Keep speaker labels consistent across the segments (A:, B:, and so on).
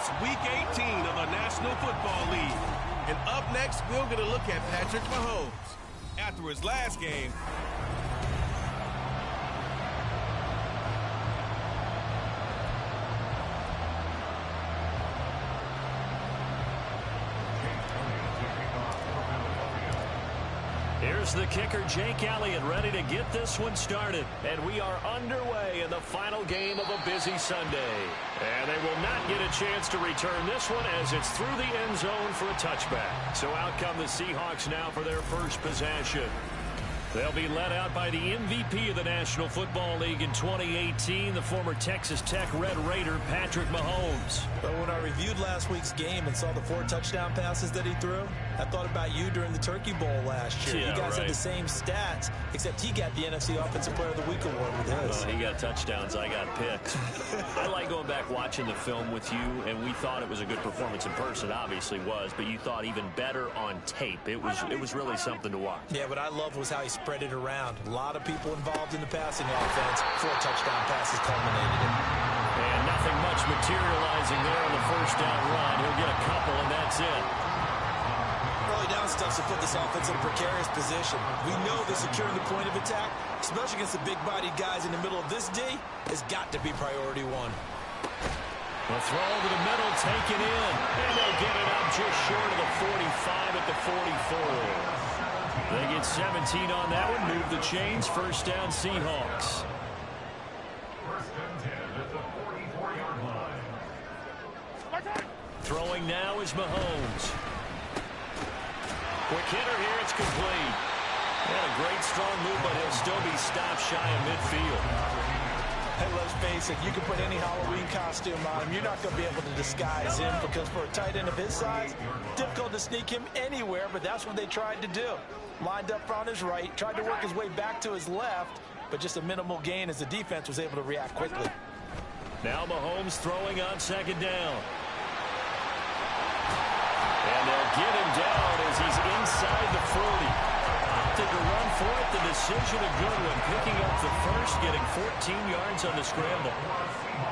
A: It's Week 18 of the National Football League. And up next, we'll get a look at Patrick Mahomes. After his last game,
B: here's the kicker, Jake Elliott, ready to get this one started. And we are underway in the final game of a busy Sunday. And they will not get a chance to return this one as it's through the end zone for a touchback. So out come the Seahawks now for their first possession. They'll be led out by the MVP of the National Football League in 2018, the former Texas Tech Red Raider, Patrick Mahomes.
C: But when I reviewed last week's game and saw the 4 touchdown passes that he threw, I thought about you during the Turkey Bowl last year.
B: Yeah,
C: you guys
B: right.
C: had the same stats, except he got the NFC Offensive Player of the Week award with his.
B: Well, he got touchdowns, I got picks. I like going back watching the film with you, and we thought it was a good performance in person. It obviously was, but you thought even better on tape. It was really something to watch.
C: Yeah, what I loved was how he spread it around. A lot of people involved in the passing offense. 4 touchdown passes culminated in.
B: And nothing much materializing there on the first down run. He'll get a couple, and that's it.
C: Early down stuff to put this offense in a precarious position. We know that securing the point of attack, especially against the big-bodied guys in the middle of this D, has got to be priority one.
B: The throw over the middle, taken in. And they'll get it up just short of the 45 at the 44. They get 17 on that one, move the chains, first down Seahawks.
D: First and 10 at the 44-yard line.
B: Throwing now is Mahomes. Quick hitter here, it's complete. And a great strong move, but he'll still be stopped shy of midfield.
C: Hey, let's face it, you can put any Halloween costume on him. You're not going to be able to disguise him because for a tight end of his size, difficult to sneak him anywhere, but that's what they tried to do. Lined up on his right, tried to work his way back to his left, but just a minimal gain as the defense was able to react quickly.
B: Now Mahomes throwing on second down. And they'll get him down as he's inside the 40. Opted to run for it. The decision a good one. Picking up the first, getting 14 yards on the scramble.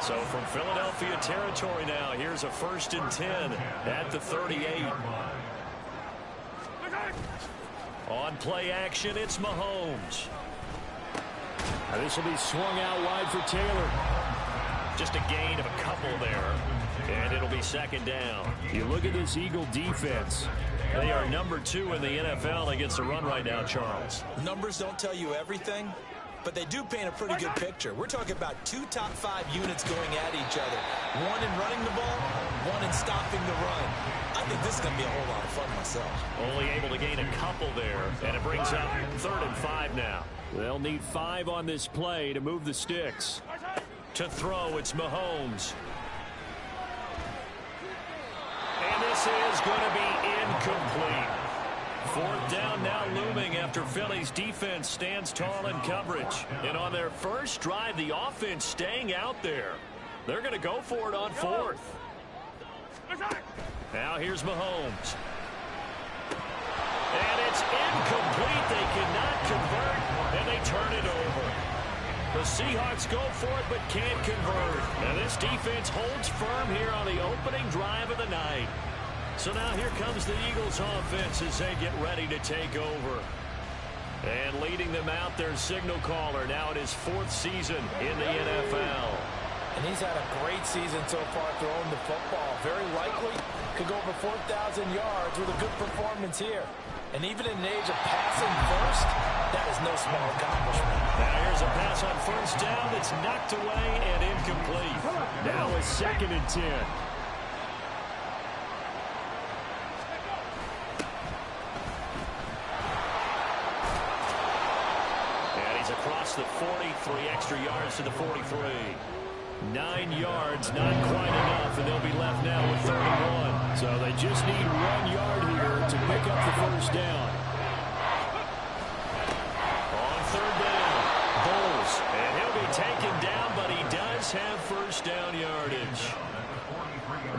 B: So from Philadelphia territory now, here's a 1st and 10 at the 38. On play action, it's Mahomes. Now this will be swung out wide for Taylor. Just a gain of a couple there. And it'll be second down. You look at this Eagle defense. They are number 2 in the NFL against the run right now, Charles.
C: Numbers don't tell you everything, but they do paint a pretty good picture. We're talking about 2 top 5 units going at each other. One in running the ball, one in stopping the run. I think this is going to be a whole lot of fun myself.
B: Only able to gain a couple there, and it brings up 3rd and 5 now. They'll need 5 on this play to move the sticks. To throw, it's Mahomes. And this is going to be incomplete. 4th down now looming after Philly's defense stands tall in coverage. And on their first drive, the offense staying out there. They're going to go for it on 4th. Now here's Mahomes. And it's incomplete. They cannot convert, and they turn it over. The Seahawks go for it but can't convert. And this defense holds firm here on the opening drive of the night. So now here comes the Eagles offense as they get ready to take over. And leading them out, their signal caller now in his 4th season in the NFL.
C: And he's had a great season so far throwing the football. Very likely could go over 4,000 yards with a good performance here. And even in an age of passing first, that is no small accomplishment.
B: Now here's a pass on 1st down that's knocked away and incomplete. Now a 2nd and 10. And he's across the 40, 3 extra yards to the 43. 9 yards, not quite enough, and they'll be left now with 31. So they just need 1 yard here to pick up the 1st down. On 3rd down, Bowles, and he'll be taken down, but he does have 1st down yardage.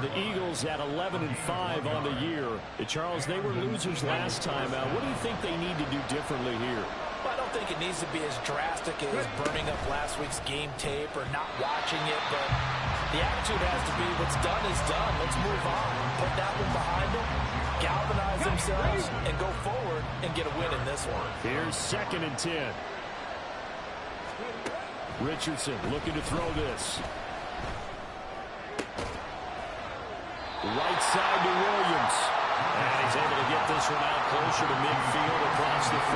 B: The Eagles at 11-5 on the year. Charles, they were losers last time out. What do you think they need to do differently here?
C: Well, I don't think it needs to be as drastic as burning up last week's game tape or not watching it, but The attitude has to be, what's done is done. Let's move on. Put that one behind them, galvanize themselves, and go forward and get a win in this one.
B: Here's 2nd and 10. Richardson looking to throw this. Right side to Williams. And he's able to get this one out closer to midfield across the 45.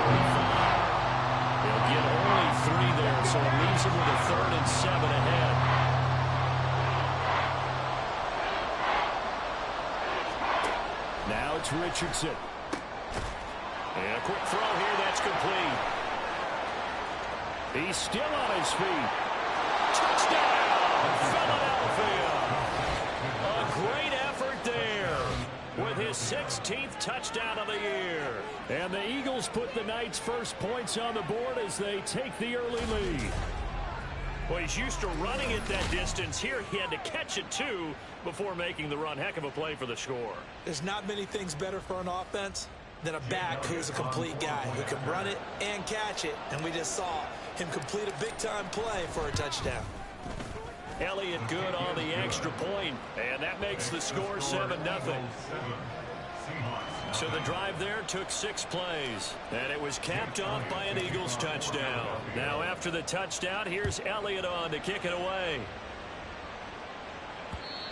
B: They'll get only 3 there, so it leaves him with a 3rd and 7 ahead. Now it's Richardson. And a quick throw here, that's complete. He's still on his feet. Touchdown, Philadelphia. A great effort there with his 16th touchdown of the year. And the Eagles put the Knights' first points on the board as they take the early lead. Well, he's used to running it that distance. Here he had to catch it, too, before making the run. Heck of a play for the score.
C: There's not many things better for an offense than a back who's a complete guy who can run it and catch it. And we just saw him complete a big-time play for a touchdown.
B: Elliott good on the extra point, and that makes the score 7-0. So the drive there took 6 plays, and it was capped off by an Eagles touchdown. Now after the touchdown, here's Elliott on to kick it away.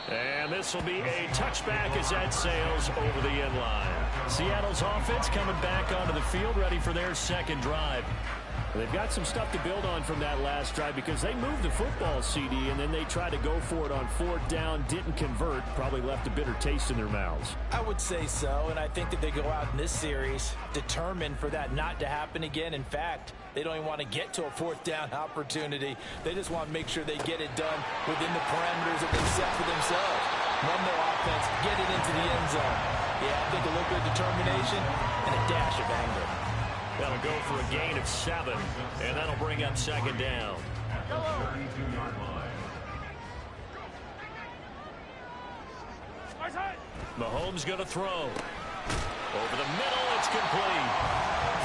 B: And this will be a touchback as that sails over the end line. Seattle's offense coming back onto the field, ready for their 2nd drive. They've got some stuff to build on from that last drive because they moved the football, CD, and then they tried to go for it on 4th down, didn't convert, probably left a bitter taste in their mouths.
C: I would say so, and I think that they go out in this series determined for that not to happen again. In fact, they don't even want to get to a 4th down opportunity. They just want to make sure they get it done within the parameters that they set for themselves. Run their offense, get it into the end zone. Yeah, I think a little bit of determination and a dash of anger.
B: That'll go for a gain of 7, and that'll bring up 2nd down. Mahomes going to throw. Over the middle, it's complete.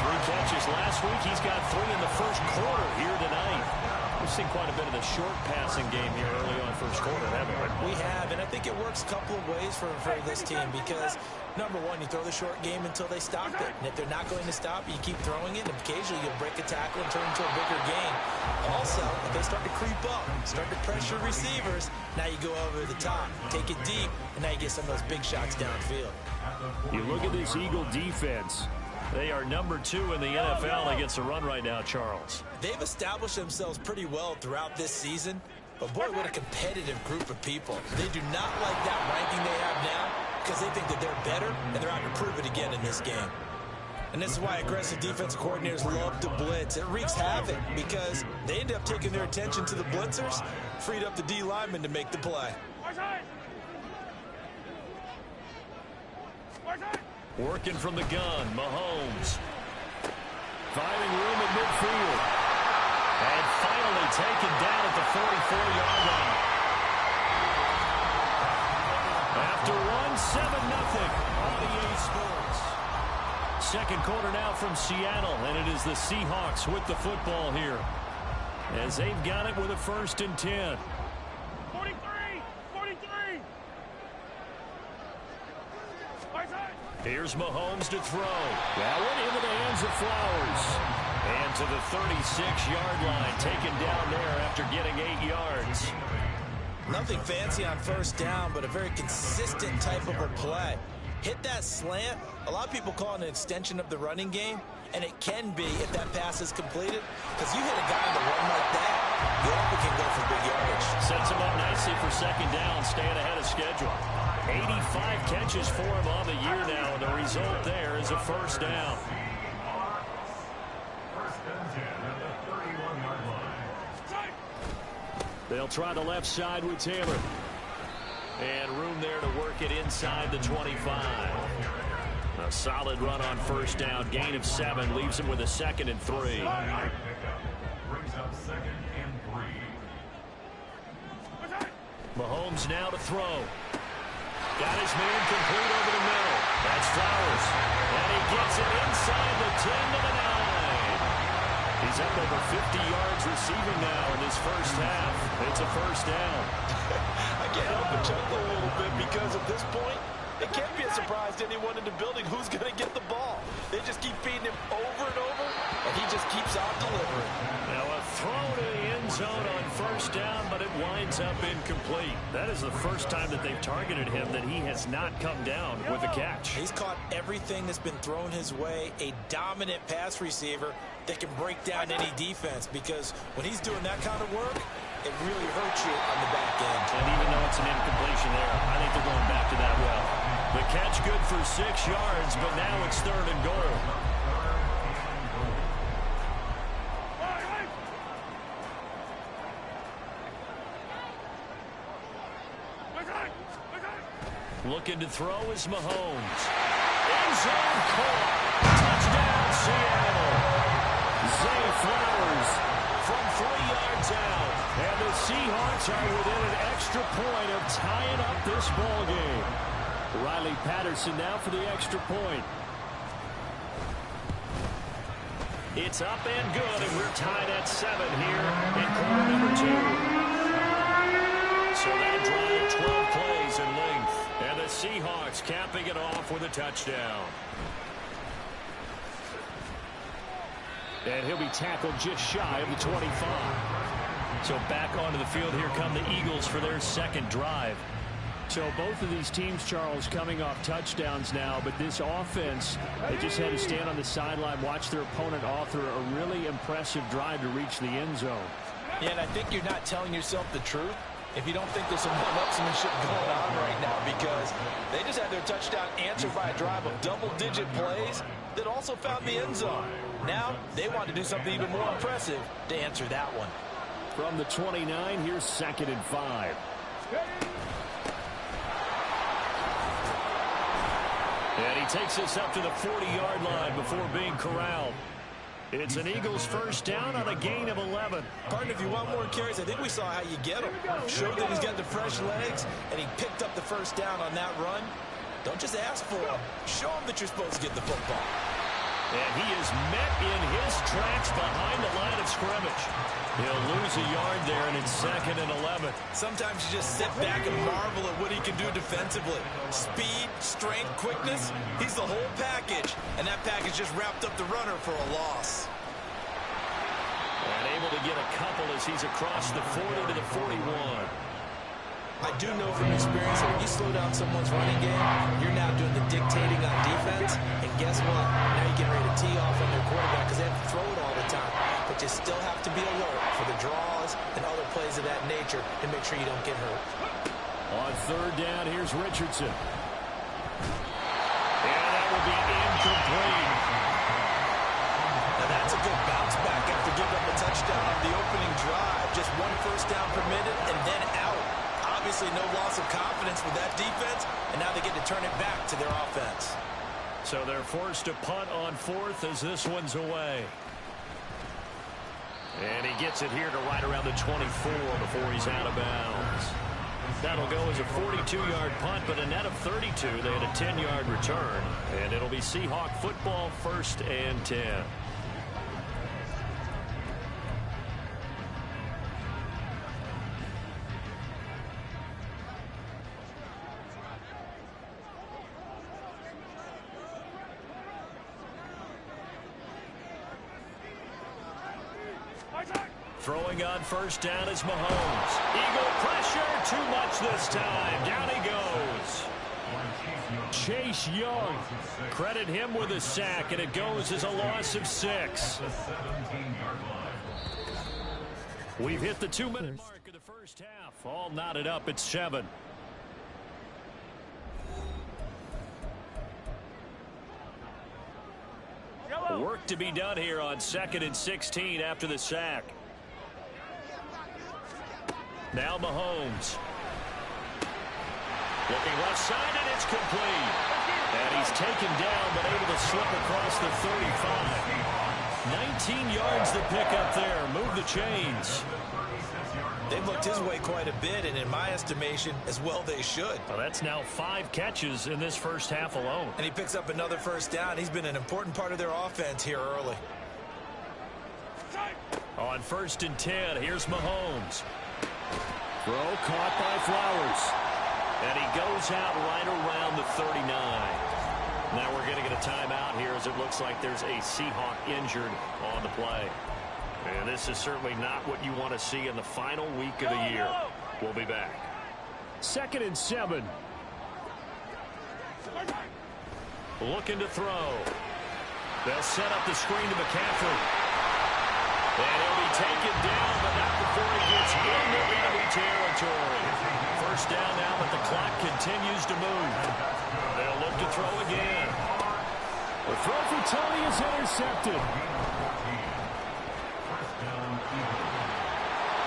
B: 3 catches last week. He's got 3 in the first quarter here tonight. We've seen quite a bit of the short passing game here early on first quarter, haven't we?
C: We have, and I think it works a couple of ways for this team because, number one, you throw the short game until they stop it. And if they're not going to stop, you keep throwing it, and occasionally you'll break a tackle and turn into a bigger gain. Also, if they start to creep up, start to pressure receivers, now you go over the top, take it deep, and now you get some of those big shots downfield.
B: You look at this Eagle defense. They are number 2 in the NFL against the run right now, Charles.
C: They've established themselves pretty well throughout this season, but boy, what a competitive group of people. They do not like that ranking they have now because they think that they're better, and they're out to prove it again in this game. And this is why aggressive defensive coordinators love to blitz. It wreaks havoc because they end up taking their attention to the blitzers, freed up the D lineman to make the play.
B: Working from the gun, Mahomes. Finding room at midfield. And finally taken down at the 44-yard line. After one, 7-0 on EA Sports. Second quarter now from Seattle, and it is the Seahawks with the football here. As they've got it with a 1st and 10.
A: 43!
B: Here's Mahomes to throw. That one into the hands of Flowers. And to the 36-yard line, taken down there after getting 8 yards.
C: Nothing fancy on 1st down, but a very consistent type of a play. Hit that slant. A lot of people call it an extension of the running game, and it can be if that pass is completed. Because you hit a guy on the run like that, you often can go for big yardage.
B: Sets him up nicely for 2nd down, staying ahead of schedule. 85 catches for him on the year now, and the result there is a 1st down. They'll try the left side with Taylor. And room there to work it inside the 25. A solid run on 1st down. Gain of 7 leaves him with a 2nd and 3.
D: Brings up 2nd and 3.
B: Mahomes now to throw. Got his man complete over the middle. That's Flowers. And he gets it inside the 10 to the 9. He's up over 50 yards receiving now in this first half. It's a 1st down.
C: can't help but chuckle a little bit because at this point, it can't be a surprise to anyone in the building who's going to get the ball. They just keep feeding him over and over, and he just keeps on delivering.
B: Now a throw to the end zone on first down, but it winds up incomplete. That is the first time that they've targeted him that he has not come down with a catch.
C: He's caught everything that's been thrown his way, a dominant pass receiver that can break down any defense, because when he's doing that kind of work, it really hurts you on the back end.
B: And even though it's an incompletion there, I think they're going back to that well. The catch good for 6 yards, but now it's 3rd and goal. Looking to throw is Mahomes. End zone caught. Touchdown, Seattle. Zay Flowers from 3 yards out. And the Seahawks are within an extra point of tying up this ball game. Riley Patterson now for the extra point. It's up and good, and we're tied at 7 here in quarter number 2. So that drive, 12 plays in length. And the Seahawks capping it off with a touchdown. And he'll be tackled just shy of the 25. So back onto the field, here come the Eagles for their second drive. So both of these teams, Charles, coming off touchdowns now, but this offense, they just had to stand on the sideline, watch their opponent author a really impressive drive to reach the end zone.
C: Yeah, and I think you're not telling yourself the truth if you don't think there's some one-upsmanship going on right now, because they just had their touchdown answered by a drive of double-digit plays that also found the end zone. Now they want to do something even more impressive to answer that one.
B: From the 29, here's 2nd and 5. And he takes us up to the 40-yard line before being corralled. It's an Eagles first down on a gain of 11.
C: Partner, if you want more carries, I think we saw how you get him. Showed that he's got the fresh legs, and he picked up the first down on that run. Don't just ask for him. Show him that you're supposed to get the football.
B: And he is met in his tracks behind the line of scrimmage. He'll lose a yard there, and it's 2nd and 11.
C: Sometimes you just sit back and marvel at what he can do defensively. Speed, strength, quickness, he's the whole package. And that package just wrapped up the runner for a loss.
B: And able to get a couple as he's across the 40 to the 41.
C: I do know from experience that when you slow down someone's running game, you're now doing the dictating on defense. And guess what? Now you're getting ready to tee off on their quarterback because they have to throw it all the time. But you still have to be alert for the draws and other plays of that nature to make sure you don't get hurt.
B: On 3rd down, here's Richardson. And that will be incomplete.
C: Now that's a good bounce back after giving up a touchdown on the opening drive. Just one first down permitted and then out. Obviously no loss of confidence with that defense, and now they get to turn it back to their offense.
B: So they're forced to punt on 4th as this one's away. And he gets it here to right around the 24 before he's out of bounds. That'll go as a 42-yard punt, but a net of 32. They had a 10-yard return, and it'll be Seahawk football, 1st and 10. Throwing on first down is Mahomes. Eagle pressure, too much this time. Down he goes. Chase Young. Credit him with a sack, and it goes as a loss of 6. We've hit the 2-minute mark of the first half. All knotted up at 7. Work to be done here on 2nd and 16 after the sack. Now Mahomes. Looking left side, and it's complete. And he's taken down, but able to slip across the 35. 19 yards to pick up there. Move the chains.
C: They've looked his way quite a bit, and in my estimation, as well they should.
B: Well, that's now 5 catches in this first half alone.
C: And he picks up another first down. He's been an important part of their offense here early.
B: On 1st and 10, here's Mahomes. Throw caught by Flowers. And he goes out right around the 39. Now we're going to get a timeout here as it looks like there's a Seahawk injured on the play. And this is certainly not what you want to see in the final week of the year. We'll be back. 2nd and 7. Looking to throw. They'll set up the screen to McCaffrey. And he'll be taken down, but not before he gets into enemy territory. First down now, but the clock continues to move. They'll look to throw again.
E: The throw for Tony is intercepted.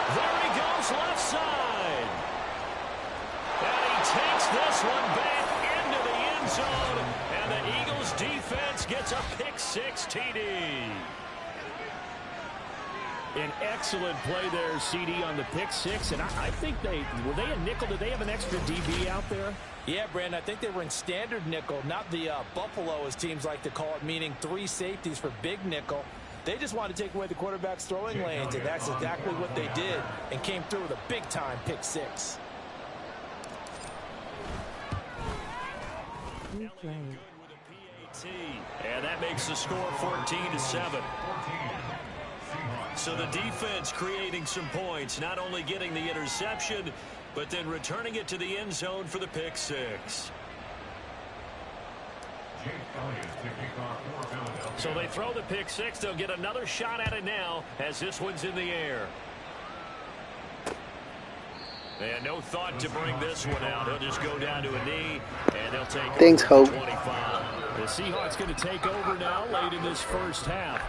B: There he goes, left side. And he takes this one back into the end zone. And the Eagles defense gets a pick-6 TD.
E: An excellent play there, CD, on the pick-6. And I think were they a nickel? Did they have an extra DB out there?
C: Yeah, Brandon, I think they were in standard nickel, not the Buffalo, as teams like to call it, meaning 3 safeties for big nickel. They just wanted to take away the quarterback's throwing lanes, and that's exactly what they did, and came through with a big-time pick-6.
B: And that makes the score 14-7. So the defense creating some points, not only getting the interception, but then returning it to the end zone for the pick-6. So they throw the pick-6. They'll get another shot at it now as this one's in the air. And no thought to bring this one out. He'll just go down to a knee, and they'll take
F: Thanks,
B: over
F: Hope.
B: 25.
E: The Seahawks going to take over now late in this first half.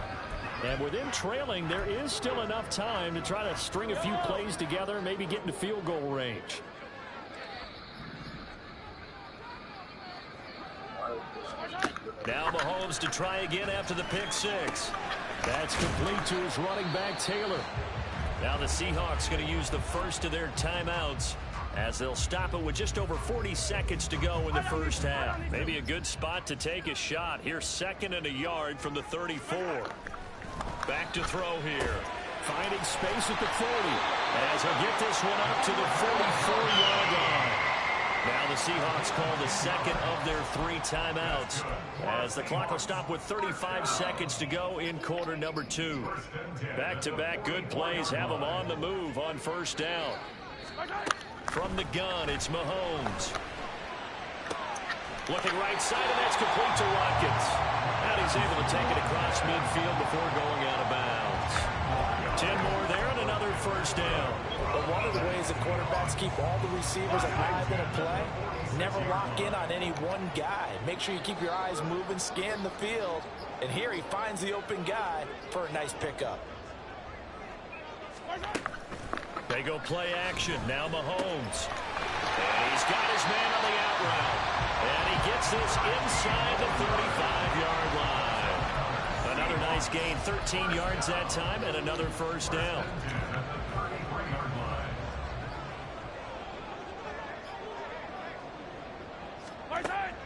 E: And with them trailing, there is still enough time to try to string a few plays together, maybe get into field goal range.
B: Now Mahomes to try again after the pick-6.
E: That's complete to his running back, Taylor.
B: Now the Seahawks going to use the first of their timeouts as they'll stop it with just over 40 seconds to go in the first half. Maybe a good spot to take a shot. Here's 2nd and a yard from the 34. Back to throw here.
E: Finding space at the 40.
B: As he'll get this one up to the 44-yard line. Now the Seahawks call the second of their 3 timeouts as the clock will stop with 35 seconds to go in quarter number 2. Back-to-back good plays have them on the move on first down. From the gun, it's Mahomes. Looking right side, and that's complete to Watkins. And he's able to take it across midfield before going out of bounds. 10 more there and another first down.
C: But one of the ways that quarterbacks keep all the receivers alive in a play, never lock in on any one guy. Make sure you keep your eyes moving, scan the field. And here he finds the open guy for a nice pickup.
B: They go play action. Now Mahomes. And he's got his man on the out route. And he gets this inside the 35-yard line. Another nice gain, 13 yards that time, and another first down.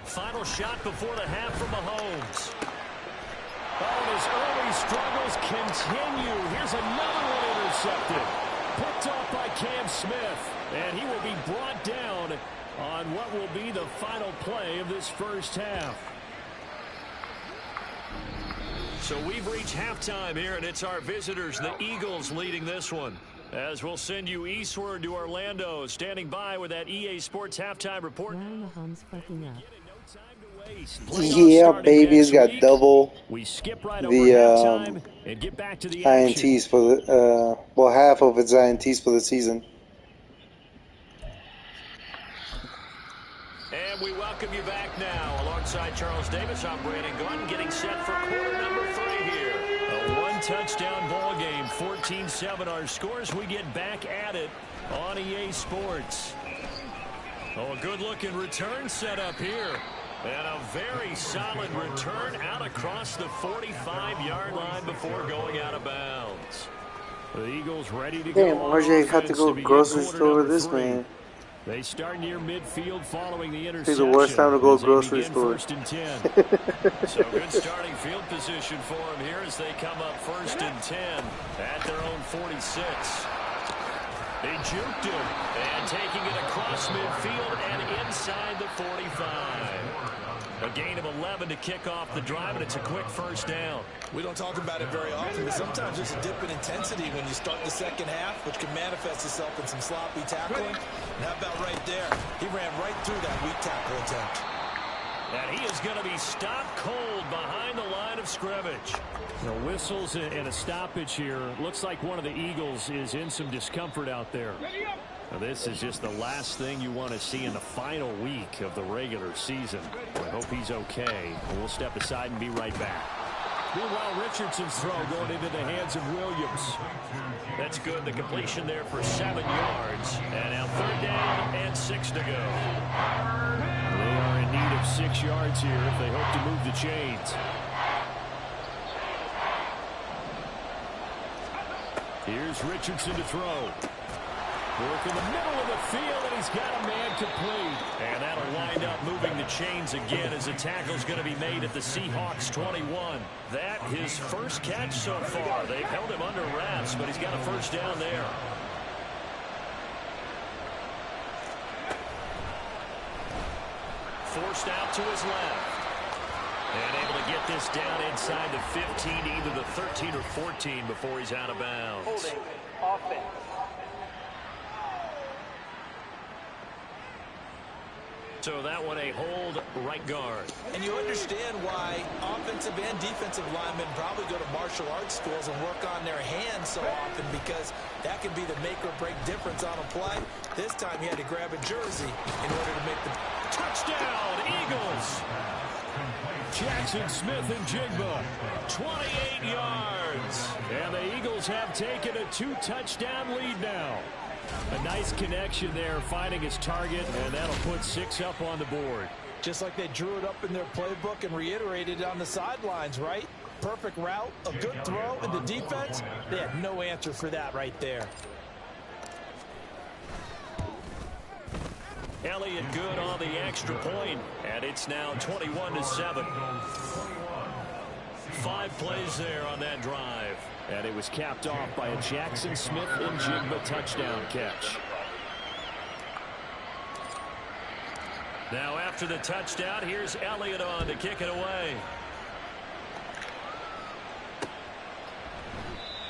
B: Final shot before the half from Mahomes.
E: Oh, and his early struggles continue. Here's another one intercepted. Picked off by Cam Smith. And he will be brought down on what will be the final play of this first half.
B: So we've reached halftime here, and it's our visitors, the Eagles, leading this one. As we'll send you eastward to Orlando, standing by with that EA Sports halftime report.
F: Yeah, baby, it's got double
E: We skip right over
F: the
E: halftime and get back to the action.
F: INTs for the well, half of its INTs for the season.
B: And we welcome you back now. Alongside Charles Davis, I'm Brandon Gordon, getting set for quarter number 3 here. A one-touchdown ball game, 14-7 our scores. We get back at it on EA Sports. Oh, a good-looking return set up here. And a very solid return out across the 45-yard line before going out of bounds.
E: The Eagles ready to
F: Damn,
E: go.
F: RJ had to go grocery store with this man.
E: They start near midfield following the interception.
F: It's the worst time to go
E: as they
F: grocery
E: begin
F: store.
E: 1st and 10.
B: So good starting field position for them here as they come up 1st and 10 at their own 46. They juked him, and taking it across midfield and inside the 45. A gain of 11 to kick off the drive, and it's a quick first down.
C: We don't talk about it very often, but sometimes there's a dip in intensity when you start the second half, which can manifest itself in some sloppy tackling. And how about right there? He ran right through that weak tackle attempt.
B: And he is going to be stopped cold behind the line of scrimmage.
E: Whistles and a stoppage here. Looks like one of the Eagles is in some discomfort out there. Now, this is just the last thing you want to see in the final week of the regular season. I hope he's okay. We'll step aside and be right back. Meanwhile, Richardson's throw going into the hands of Williams.
B: That's good. The completion there for 7 yards. And now 3rd down and 6 to go.
E: They are in need of 6 yards here if they hope to move the chains. Here's Richardson to throw. Work in the middle of the field, and he's got a man complete.
B: And that'll wind up moving the chains again as the tackle's going to be made at the Seahawks 21. That his first catch so far. They've held him under wraps, but he's got a first down there. Forced out to his left. And able to get this down inside the 15, either the 13 or 14 before he's out of bounds.
G: Holding offense.
B: So that one a hold right guard.
C: And you understand why offensive and defensive linemen probably go to martial arts schools and work on their hands so often, because that can be the make or break difference on a play. This time he had to grab a jersey in order to make the
B: touchdown, Eagles.
E: Jackson Smith and Jigba,
B: 28 yards.
E: And the Eagles have taken a 2-touchdown lead now. A nice connection there, finding his target, and that'll put 6 up on the board.
C: Just like they drew it up in their playbook and reiterated it on the sidelines, right? Perfect route, a good throw, and the defense, they had no answer for that right there.
B: Elliott good on the extra point, and it's now 21-7. 5 plays there on that drive.
E: And it was capped off by a Jackson Smith and Jigba touchdown catch.
B: Now after the touchdown, here's Elliott on to kick it away.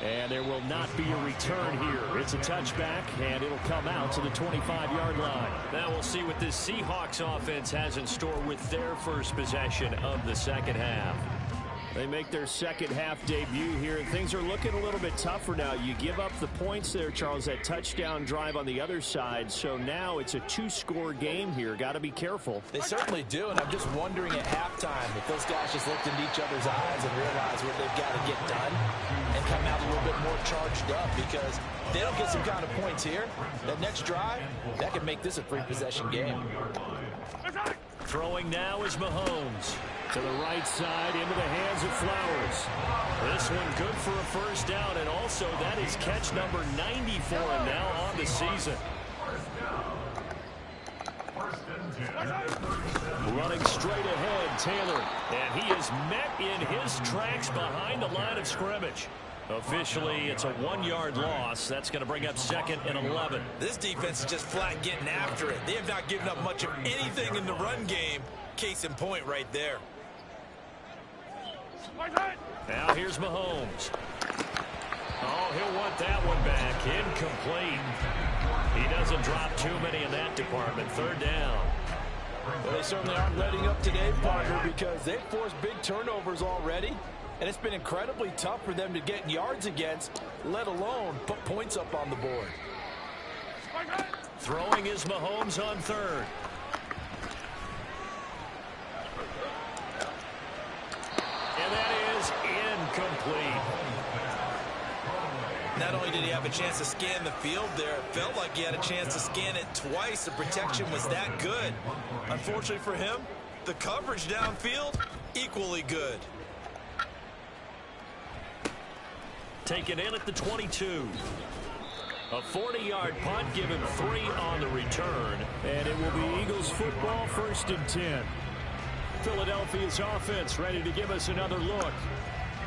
E: And there will not be a return here. It's a touchback, and it'll come out to the 25-yard line.
B: Now we'll see what this Seahawks offense has in store with their first possession of the second half.
E: They make their second half debut here, and things are looking a little bit tougher now. You give up the points there, Charles, that touchdown drive on the other side. So now it's a 2-score game here. Got to be careful.
C: They certainly do, and I'm just wondering at halftime if those guys just looked into each other's eyes and realized what they've got to get done and come out a little bit more charged up, because if they don't get some kind of points here, that next drive, that could make this a 3-possession game.
B: Throwing now is Mahomes.
E: To the right side, into the hands of Flowers.
B: This one good for a first down, and also that is catch number 90 for him now on the season.
E: Running straight ahead, Taylor.
B: And he is met in his tracks behind the line of scrimmage. Officially, it's a 1-yard loss. That's going to bring up 2nd and 11.
C: This defense is just flat getting after it. They have not given up much of anything in the run game. Case in point right there.
B: Now here's Mahomes. Oh, he'll want that one back. Incomplete. He doesn't drop too many in that department. 3rd down.
C: Well, they certainly aren't letting up today, partner, because they've forced big turnovers already. And it's been incredibly tough for them to get yards against, let alone put points up on the board.
B: Throwing is Mahomes on 3rd. And that is incomplete.
C: Not only did he have a chance to scan the field there, it felt like he had a chance to scan it twice. The protection was that good. Unfortunately for him, the coverage downfield, equally good.
B: Taken in at the 22. A 40-yard punt, give him 3 on the return.
E: And it will be Eagles football, 1st and 10. Philadelphia's offense ready to give us another look.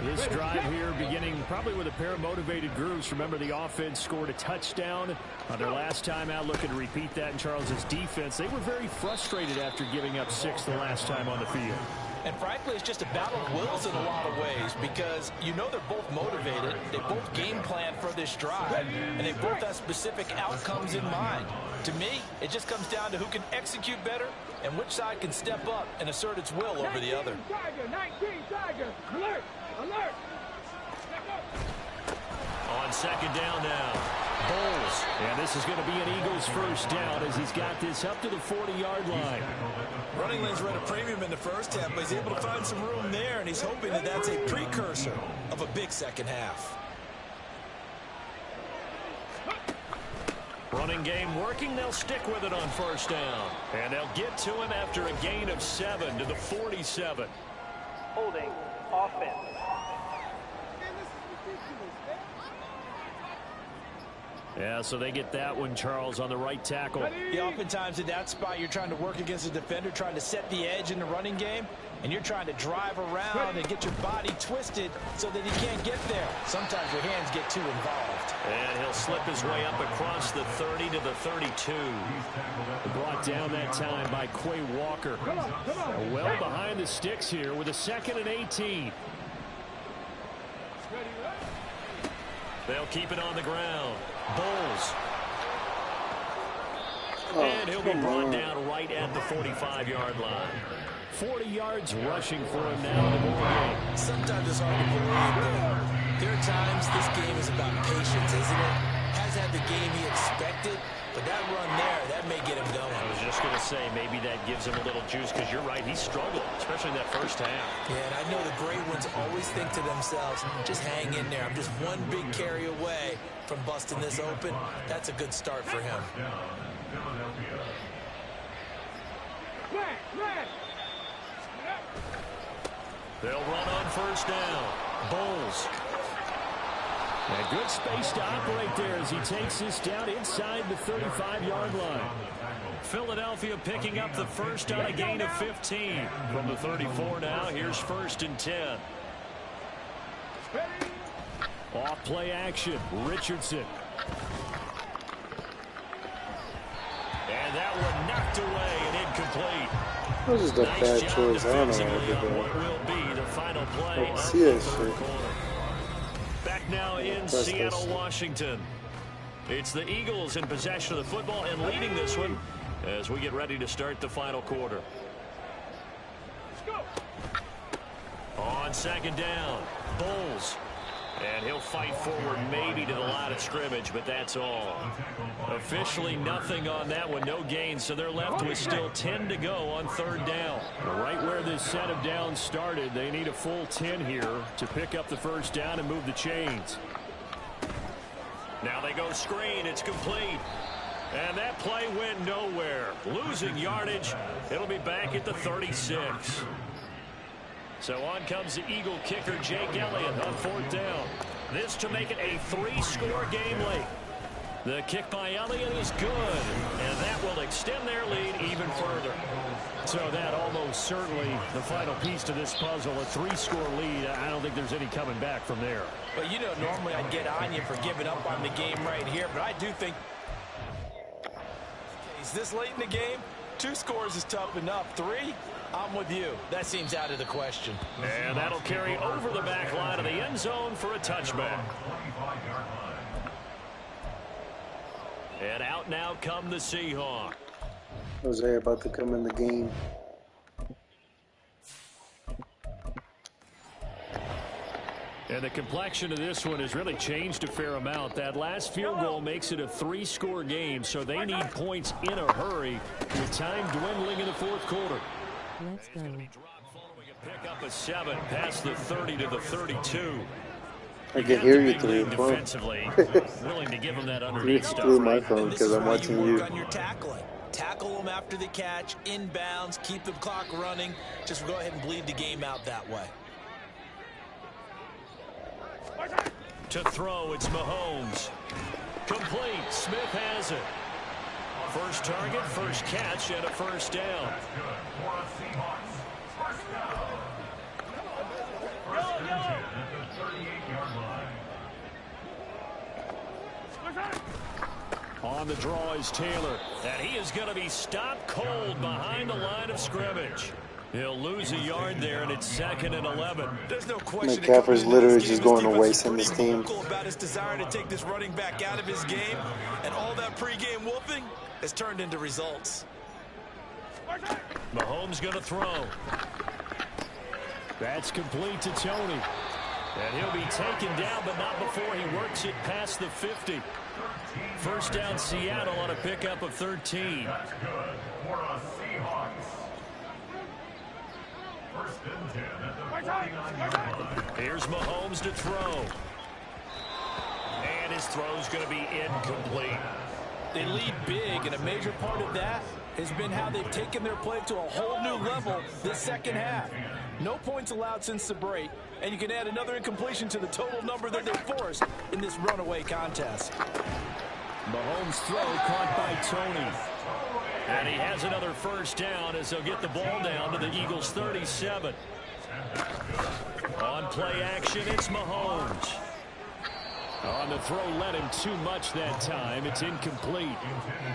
E: This drive here beginning probably with a pair of motivated groups. Remember, the offense scored a touchdown on their last time out, looking to repeat that in Charles's defense. They were very frustrated after giving up 6 the last time on the field.
C: And frankly, it's just a battle of wills in a lot of ways because you know they're both motivated. They both game plan for this drive, and they both have specific outcomes in mind. To me, it just comes down to who can execute better and which side can step up and assert its will over the other.
G: 19 Tiger, alert, alert.
B: On second down now.
E: Bowles. And this is going to be an Eagles first down as he's got this up to the 40-yard line.
C: Running lanes were at a premium in the first half, but he's able to find some room there, and he's hoping that that's a precursor of a big second half.
B: Running game working. They'll stick with it on first down. And they'll get to him after a gain of 7 to the 47.
H: Holding offense.
E: Yeah, so they get that one, Charles, on the right tackle.
C: Yeah, oftentimes in that spot, you're trying to work against a defender, trying to set the edge in the running game, and you're trying to drive around and get your body twisted so that he can't get there. Sometimes your hands get too involved.
B: And he'll slip his way up across the 30 to the 32.
E: Brought down that time by Quay Walker. Well behind the sticks here with a 2nd and 18.
B: They'll keep it on the ground. Bowles.
F: Oh,
B: And he'll be brought down right at the 45-yard line.
E: 40 yards rushing for him now in the ball game.
C: Sometimes it's hard to believe, but there are times this game is about patience, isn't it? Has had the game he expected, but that run there, that may get him going.
B: I was just going to say, maybe that gives him a little juice, because you're right, he struggled, especially in that first half.
C: Yeah, and I know the great ones always think to themselves, just hang in there. I'm just one big carry away from busting this open. That's a good start for him.
B: They'll run on first down. Bowles.
E: And good space to operate there as he takes this down inside the 35-yard line.
B: Philadelphia picking up the first on a gain of 15. From the 34 now, here's 1st and 10.
E: Off play action. Richardson.
B: And that one knocked away and incomplete.
F: This is the
B: Nice
F: bad
B: job
F: choice. I don't know
B: defensively
F: what
B: on
F: to
B: what
F: do.
B: will be the final play
F: Let's
B: of
F: see
B: the
F: this
B: third
F: shit.
B: quarter. Back now in
F: Press
B: Seattle,
F: this.
B: Washington. It's the Eagles in possession of the football and leading this one as we get ready to start the final quarter. On second down, Bowles. And he'll fight forward maybe to the line of scrimmage, but that's all. Officially nothing on that one, no gain, so they're left with still 10 to go on third down.
E: Right where this set of downs started, they need a full 10 here to pick up the first down and move the chains.
B: Now they go screen, it's complete. And that play went nowhere. Losing yardage, it'll be back at the 36. So on comes the Eagle kicker, Jake Elliott, on fourth down. This to make it a 3-score game late. The kick by Elliott is good, and that will extend their lead even further.
E: So that almost certainly the final piece to this puzzle, a 3-score lead. I don't think there's any coming back from there.
C: But you know, normally I'd get on you for giving up on the game right here, but I do think this late in the game, 2 scores is tough enough. 3, I'm with you. That seems out of the question.
B: And that'll carry over the back line of the end zone for a touchback. And out now come the Seahawks.
F: Jose about to come in the game.
E: And the complexion of this one has really changed a fair amount. That last field goal makes it a 3-score game, so they need points in a hurry with time dwindling in the fourth quarter.
I: Let's go.
B: Pick up a 7 past the 30 to the 32.
F: I can hear you
B: Big
F: through
B: lead
F: your phone.
B: defensively, willing to give them that underneath stuff.
F: Through my
B: Right?
F: phone
C: This
F: because
C: is
F: I'm
C: where
F: watching
C: you
F: you.
C: work on your tackling. Tackle them after the catch, inbounds, keep the clock running. Just go ahead and bleed the game out that way.
B: To throw, it's Mahomes. Complete. Smith has it. First target, first catch, and a first down.
D: First and 10 at the 38-yard line.
B: On the draw is Taylor, and he is going to be stopped cold behind the line of scrimmage. He'll lose a yard there, and it's 2nd and 11.
C: There's no question.
F: McCaffrey's literally just going to waste in this team.
C: About his desire to take this running back out of his game, and all that pregame wolfing has turned into results.
B: Mahomes going to throw. That's complete to Tony. And he'll be taken down, but not before he works it past the 50. First down, Seattle on a pickup of 13.
D: That's good for the Seahawks. First and 10 at the 49-yard line.
B: Here's Mahomes to throw. And his throw's going to be incomplete.
C: They lead big, and a major part of that has been how they've taken their play to a whole new level this second half. No points allowed since the break, and you can add another incompletion to the total number that they forced in this runaway contest.
E: Mahomes' throw caught by Tony.
B: And he has another first down as they'll get the ball down to the Eagles' 37. On play action, it's Mahomes.
E: On the throw, led him too much that time. It's incomplete.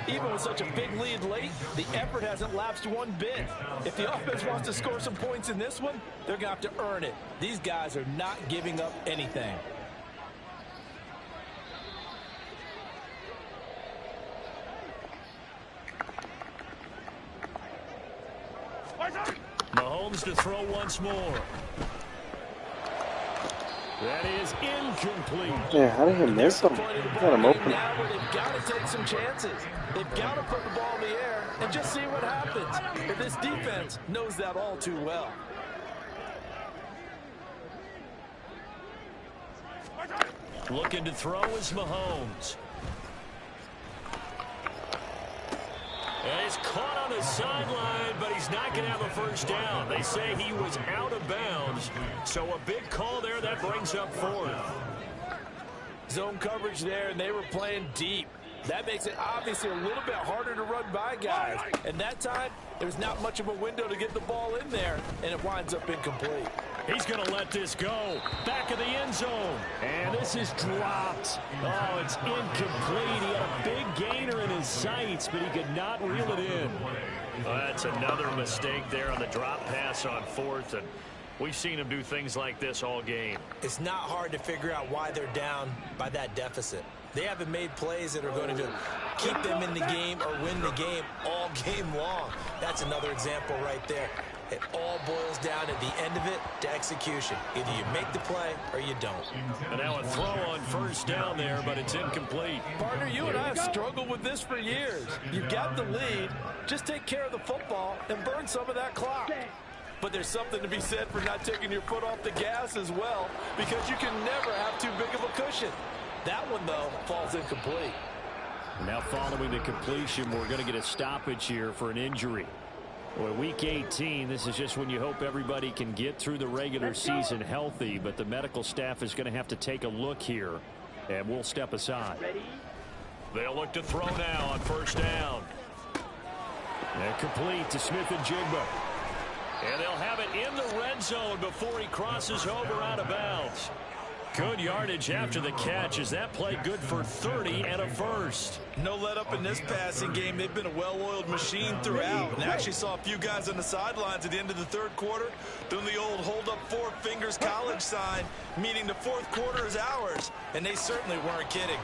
C: Even with such a big lead late, the effort hasn't lapsed one bit. If the offense wants to score some points in this one, they're going to have to earn it. These guys are not giving up anything.
B: Mahomes to throw once more. That is incomplete.
F: Yeah, how did he miss him? Got him open.
C: Now where they've got to take some chances. They've got to put the ball in the air and just see what happens. But this defense knows that all too well.
B: Looking to throw is Mahomes. And he's caught on the sideline, but he's not going to have a first down. They say he was out of bounds, so a big call there that brings up 4th.
C: Zone coverage there, and they were playing deep. That makes it obviously a little bit harder to run by guys. And that time, there's not much of a window to get the ball in there, and it winds up incomplete.
B: He's going to let this go. Back of the end zone.
E: And this is dropped. Oh, it's incomplete. He had a big gainer in his sights, but he could not reel it in.
B: That's another mistake there on the drop pass on 4th, and we've seen him do things like this all game.
C: It's not hard to figure out why they're down by that deficit. They haven't made plays that are going to keep them in the game or win the game all game long. That's another example right there. It all boils down at the end of it to execution. Either you make the play or you don't.
B: And now a throw on first down there, but it's incomplete.
C: Partner, you and I have struggled with this for years. You've got the lead. Just take care of the football and burn some of that clock. But there's something to be said for not taking your foot off the gas as well, because you can never have too big of a cushion. That one, though, falls incomplete.
E: Now following the completion, we're going to get a stoppage here for an injury. Boy, week 18, this is just when you hope everybody can get through the regular season healthy, but the medical staff is going to have to take a look here, and we'll step aside.
B: They'll look to throw now on first down.
E: And complete to Smith and Jigba.
B: And they'll have it in the red zone before he crosses over out of bounds. Good yardage after the catch. Is that play good for 30 and a first?
C: No let up in this passing game. They've been a well-oiled machine throughout. And actually saw a few guys on the sidelines at the end of the third quarter doing the old hold up 4 fingers college sign, meaning the fourth quarter is ours. And they certainly weren't kidding.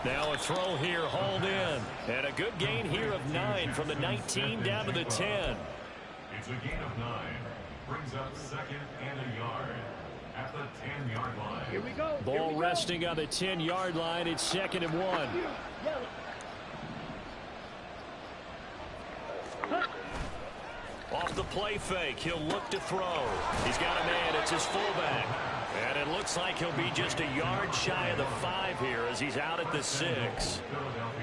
B: Now a throw here, hauled in. And a good gain here of 9 from the 19 down to the 10.
D: It's a gain of 9. Brings up 2nd and a yard at the 10-yard line.
G: Here we go.
E: Ball resting on the 10-yard line. It's 2nd and 1.
B: Off the play fake, he'll look to throw. He's got a man, it's his fullback. And it looks like he'll be just a yard shy of the 5 here as he's out at the 6.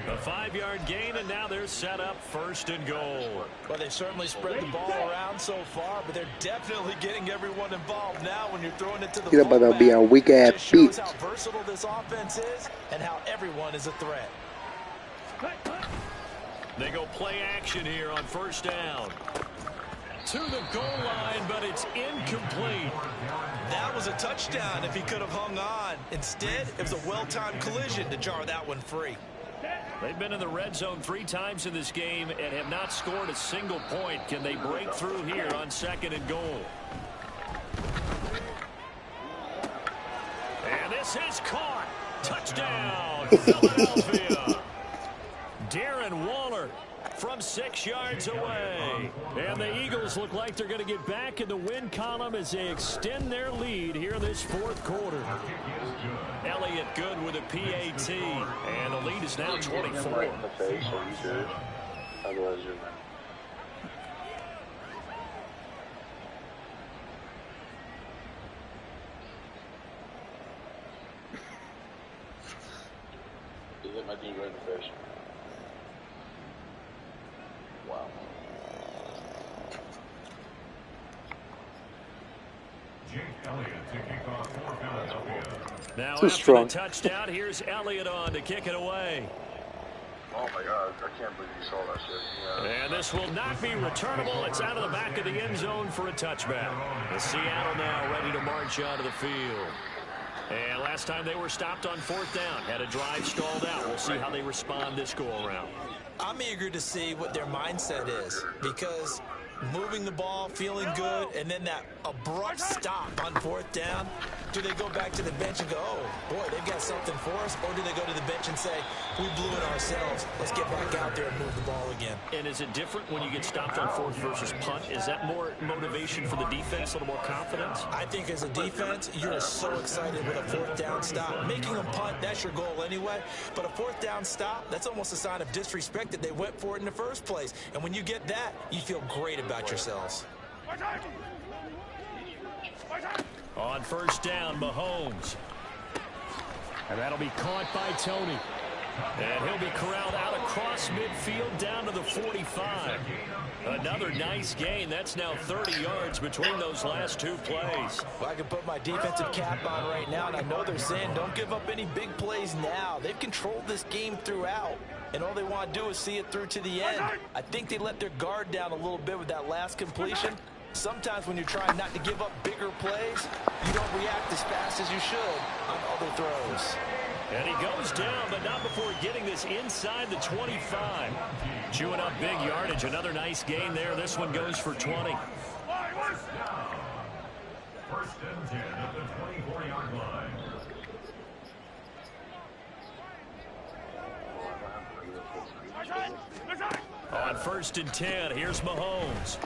B: A 5-yard gain, and now they're set up 1st and goal.
C: Well, they certainly spread the ball around so far, but they're definitely getting everyone involved now when you're throwing it to the
F: He's about to be a weak ass
C: just
F: beat.
C: shows how versatile this offense is and how everyone is a threat.
B: They go play action here on first down. To the goal line, but it's incomplete.
C: That was a touchdown if he could have hung on. Instead, it was a well-timed collision to jar that one free.
B: They've been in the red zone 3 times in this game and have not scored a single point. Can they break through here on 2nd and goal? And this is caught. Touchdown, Philadelphia. Darren Waller from 6 yards away. And the Eagles look like they're going to get back in the win column as they extend their lead here in this 4th quarter. Elliott good with a PAT. And the lead is now 24.
I: My dude right in the face. Wow.
D: Jake Elliott to kick off for Philadelphia.
B: Now
F: Too
B: after
F: strong.
B: the touchdown, here's Elliott on to kick it away.
I: Oh my God, I can't believe you saw that shit. Yeah.
B: And this will not be returnable. It's out of the back of the end zone for a touchback. The Seattle now ready to march onto the field. And last time they were stopped on 4th down, had a drive stalled out. We'll see how they respond this go-around.
C: I'm eager to see what their mindset is, because moving the ball, feeling good, and then that abrupt stop on 4th down, do they go back to the bench and go, oh, boy, they've got something for us, or do they go to the bench and say, we blew it ourselves, let's get back out there and move the ball again?
B: And is it different when you get stopped on 4th versus punt? Is that more motivation for the defense, a little more confidence?
C: I think as a defense, you're so excited with a 4th down stop. Making a punt, that's your goal anyway. But a 4th down stop, that's almost a sign of disrespect that they went for it in the first place. And when you get that, you feel great about yourselves.
B: On 1st down, Mahomes.
E: And that'll be caught by Tony.
B: And he'll be corralled out across midfield down to the 45. Another nice gain. That's now 30 yards between those last 2 plays.
C: Well, I can put my defensive cap on right now, and I know they're saying don't give up any big plays now. They've controlled this game throughout, and all they want to do is see it through to the end. I think they let their guard down a little bit with that last completion. Sometimes when you're trying not to give up bigger plays, you don't react as fast as you should on other throws.
B: And he goes down, but not before getting this inside the 25. Chewing up big yardage. Another nice gain there. This one goes for 20.
D: 1st and 10 at the 24-yard line.
B: On 1st and 10, here's Mahomes.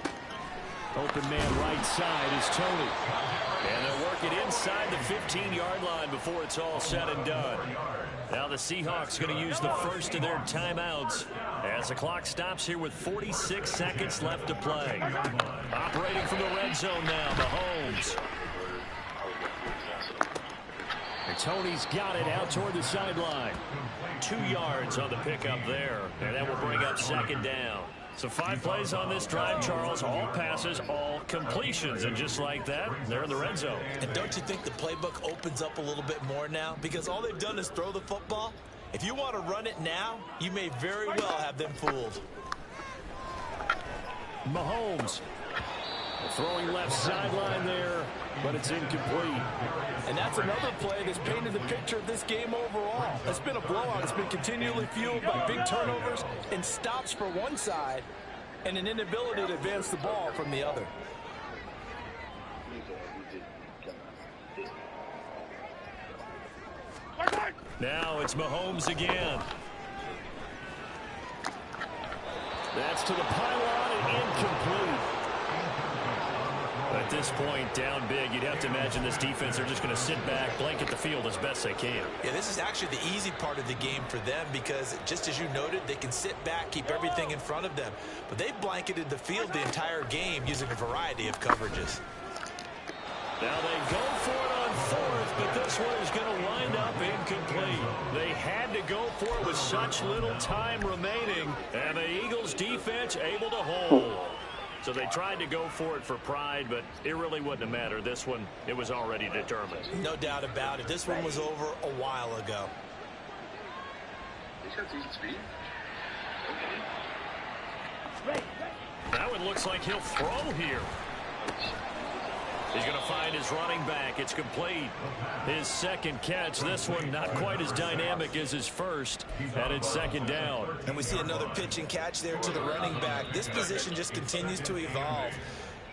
E: Open man right side is Tony.
B: And they'll work it inside the 15-yard line before it's all said and done. Now the Seahawks going to use the first of their timeouts as the clock stops here with 46 seconds left to play. Operating from the red zone now, Mahomes.
E: And Tony's got it out toward the sideline.
B: 2 yards on the pickup there, and that will bring up 2nd down. So 5 plays on this drive, Charles. All passes, all completions. And just like that, they're in the red zone.
C: And don't you think the playbook opens up a little bit more now? Because all they've done is throw the football. If you want to run it now, you may very well have them fooled.
E: Mahomes. Throwing left sideline there, but it's incomplete.
C: And that's another play that's painted the picture of this game overall. It's been a blowout. It's been continually fueled by big turnovers and stops for one side and an inability to advance the ball from the other.
B: Now it's Mahomes again.
E: That's to the pylon and incomplete.
B: At this point, down big, you'd have to imagine this defense, they're just going to sit back, blanket the field as best they can.
C: Yeah, this is actually the easy part of the game for them because, just as you noted, they can sit back, keep everything in front of them. But they've blanketed the field the entire game using a variety of coverages.
B: Now they go for it on 4th, but this one is going to wind up incomplete. They had to go for it with such little time remaining, and the Eagles defense able to hold. So they tried to go for it for pride, but it really wouldn't have mattered. This one, it was already determined.
C: No doubt about it. This one was over a while ago.
I: He's got decent speed.
B: Now it looks like he'll throw here. He's going to find his running back. It's complete. His second catch. This one not quite as dynamic as his first. And it's second down.
C: And we see another pitch and catch there to the running back. This position just continues to evolve.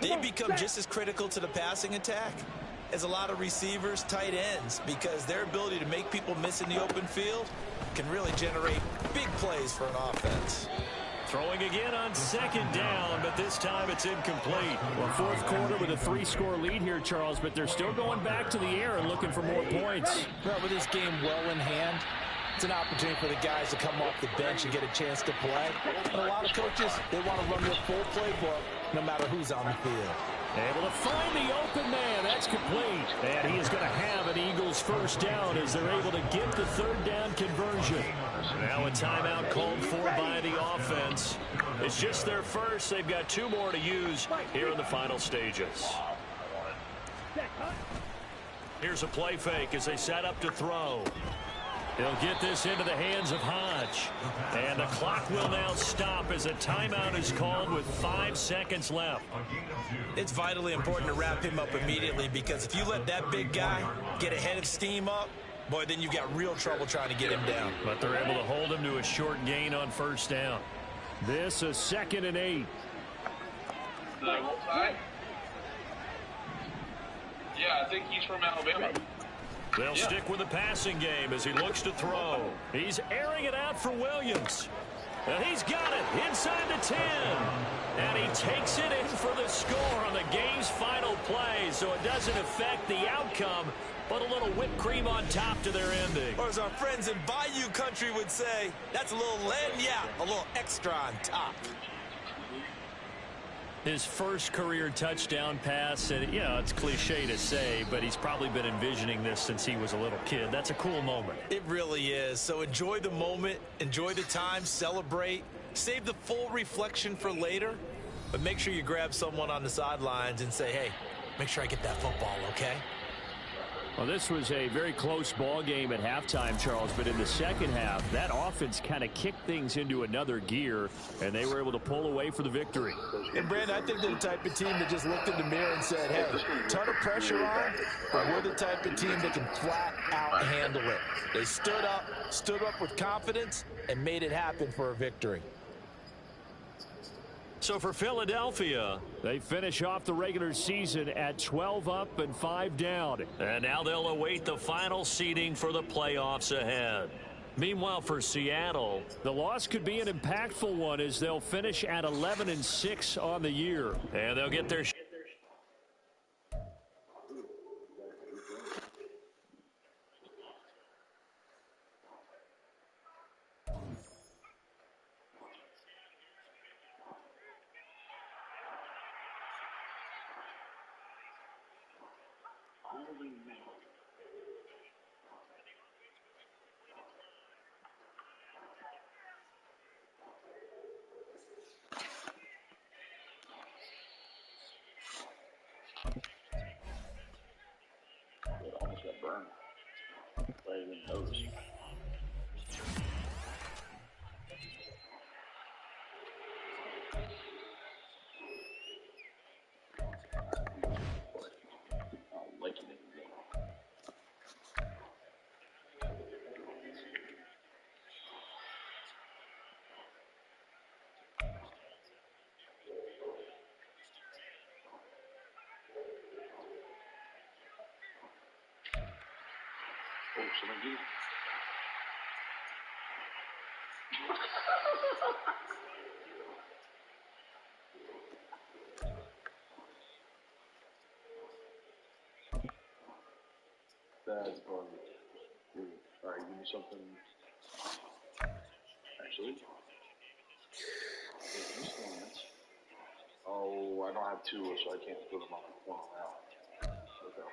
C: They become just as critical to the passing attack as a lot of receivers, tight ends, because their ability to make people miss in the open field can really generate big plays for an offense.
B: Throwing again on second down, but this time it's incomplete.
E: Well, fourth quarter with a 3-score lead here, Charles, but they're still going back to the air and looking for more points.
C: Well, with this game well in hand, it's an opportunity for the guys to come off the bench and get a chance to play. And a lot of coaches, they want to run their full playbook no matter who's on the field.
E: Able to find the open man. That's complete. And he is going to have an Eagles first down as they're able to get the third down conversion.
B: Now a timeout called for by the offense. It's just their first. They've got 2 more to use here in the final stages. Here's a play fake as they set up to throw. He'll get this into the hands of Hodge. And the clock will now stop as a timeout is called with 5 seconds left.
C: It's vitally important to wrap him up immediately, because if you let that big guy get ahead of steam up, boy, then you've got real trouble trying to get him down.
B: But they're able to hold him to a short gain on first down.
E: This is 2nd and 8.
I: Yeah, I think he's from Alabama.
B: They'll stick with the passing game as he looks to throw. He's airing it out for Williams. And he's got it inside the 10. And he takes it in for the score on the game's final play, so it doesn't affect the outcome, but a little whipped cream on top to their ending.
C: Or as our friends in Bayou country would say, that's a little a little extra on top.
B: His first career touchdown pass, and, it's cliche to say, but he's probably been envisioning this since he was a little kid. That's a cool moment.
C: It really is. So enjoy the moment, enjoy the time, celebrate, save the full reflection for later, but make sure you grab someone on the sidelines and say, hey, make sure I get that football, okay?
E: Well, this was a very close ball game at halftime, Charles, but in the second half, that offense kind of kicked things into another gear, and they were able to pull away for the victory.
C: And, Brandon, I think they're the type of team that just looked in the mirror and said, hey, ton of pressure on, but we're the type of team that can flat out handle it. They stood up with confidence, and made it happen for a victory.
B: So for Philadelphia,
E: they finish off the regular season at 12 up and 5 down.
B: And now they'll await the final seeding for the playoffs ahead. Meanwhile, for Seattle,
E: the loss could be an impactful one as they'll finish at 11-6 on the year.
B: And they'll get their
I: Almost got burned. I didn't even notice. I'll like it again. Oh, someone did. That's fun. Alright, give me something. Actually. Oh, I don't have two, so I can't put them on one now. Okay.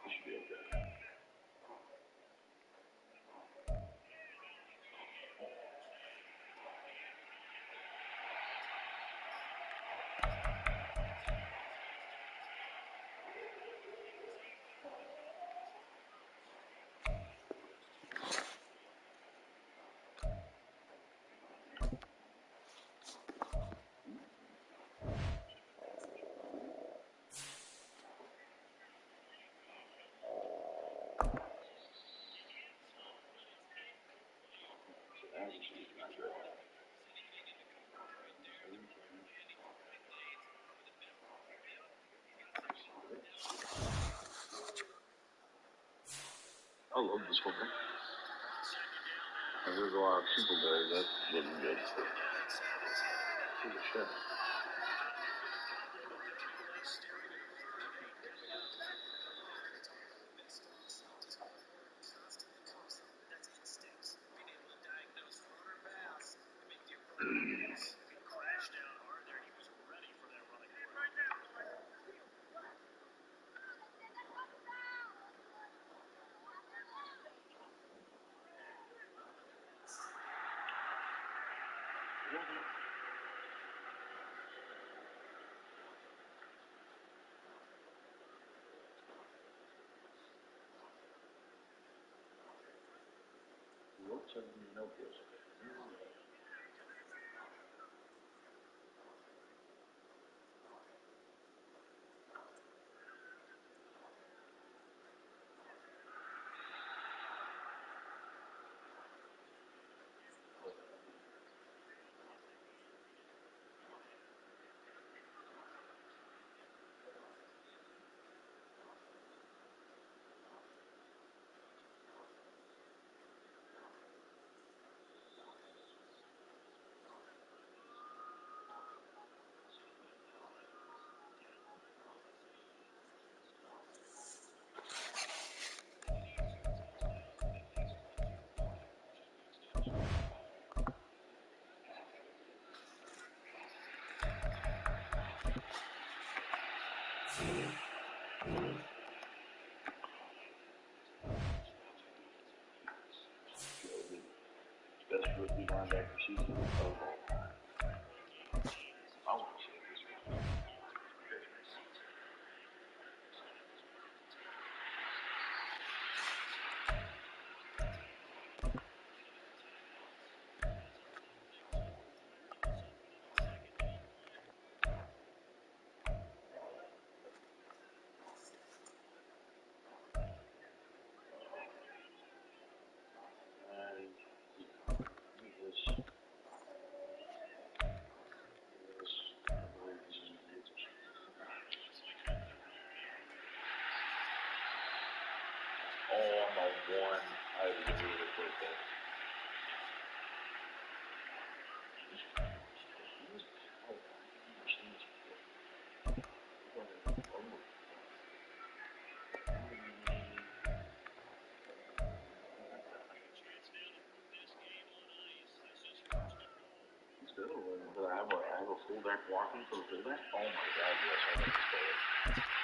I: This should be okay. I love this one. And there's a lot of super berries. That's looking good. Take a shot. Whoops, I didn't even know this. Best rookie linebacker season of all. I want to see this one. One, I was really quick there. He's good. I have a fullback walking for the fullback. Oh my God, yes, I like this player.